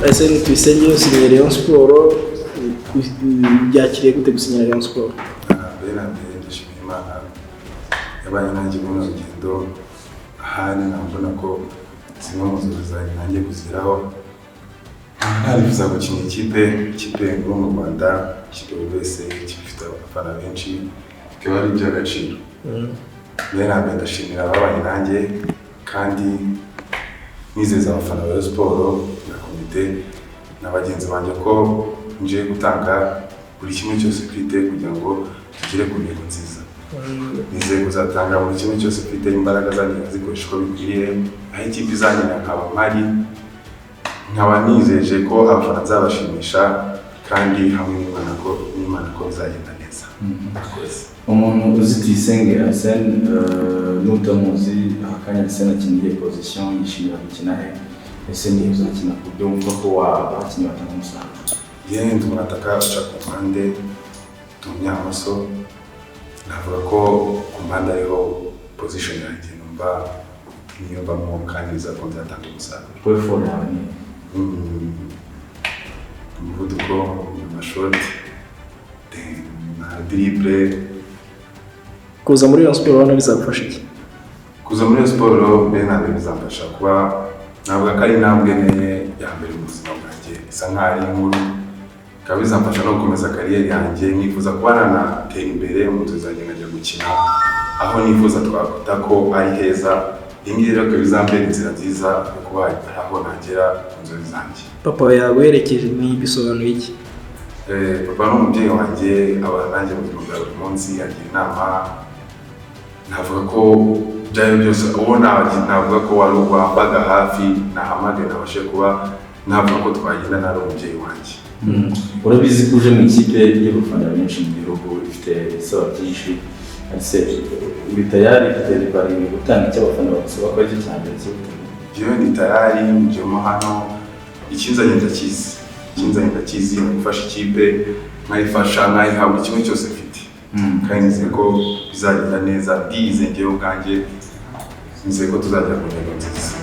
Arsene Tuyisenge usinyira Rayon Sport byakiriye gute gusinyira Rayon Sport? Bene ndashimira Imana yabanye nanjye mu rugendo ahari nabona ko zimwe mu nzozi zanjye nanjye kuziraho narifuza gukina ikipe nkuru mu Rwanda ikipe buri wese ifite abafana benshi bikaba ari iby'agaciro. Bene ndashimira ababanye nanjye kandi nizeza abafana ba siporo na komite n'abagenzi banjye ko nje gutanga buri kimwe cyose mfite kugira ngo tugere ku ntego nziza. Nizeye kuzatanga buri kimwe cyose mfite, imbaraga zanjye zikoresha uko bikwiriye, aho ikipe izanira nkaba mpari, nkaba nizeje ko abafana nzabashimisha kandi hamwe n'Imana ko bizagenda neza. Umuntu uzi Tuyisenge Arsene n'utamuzi akanya Arsene akiniye position yishimira gukina he, ese ni uzakina ku buryo wumva ko wabakinnyi batanga umusaruro? Ndi umunataka uca ku mpande tunyamaso, navuga ko ku mpande ariho position yanjye niyumvamo kandi bizakunda atanga umusaruro. Perform yawe ni umuvuduko, amashoti, na dribble. Kuza muri Rayon Sport ubona bizagufasha iki? Kuza muri siporo bene bizamfasha kuba navuga ko ari intambwe ya mbere mu buzima bwanjye, isa nk'aho ari inkuru, ikaba bizamfasha no gukomeza kariyeri yanjye. Nifuza kuba nanatera imbere mu nzozi zanjye nkajya gukina aho nifuza twakwita ko ari heza. Iyi rero ikaba izambera inzira nziza yo kuba aho nagera ku nzozi zanjye. Papa yaguherekeje ni bisobanuye iki? Papa ni umubyeyi wanjye, aba nanjye mu buzima bwa buri munsi, agira inama. Navuga ko byayo byose uwo navuga ko wari wambaga hafi nahamage nabashe kuba navuga ko twagenda nari umubyeyi wanjye. Urabizi ko uje mu ikipe y'abafana benshi mu gihugu ifite isaba byinshi, ese uri tayari bari gutanga icyo abafana basaba ko ari cyo cyambere jewe ndi tayari njemo hano, ikinzanye ndakizi gufasha ikipe nkayifasha nkayihabwa kimwe cyose mfite, kandi nizeye ko bizagenda neza. Ndizeye ubwanjye, nizeye ko tuzagera ku ntego nziza.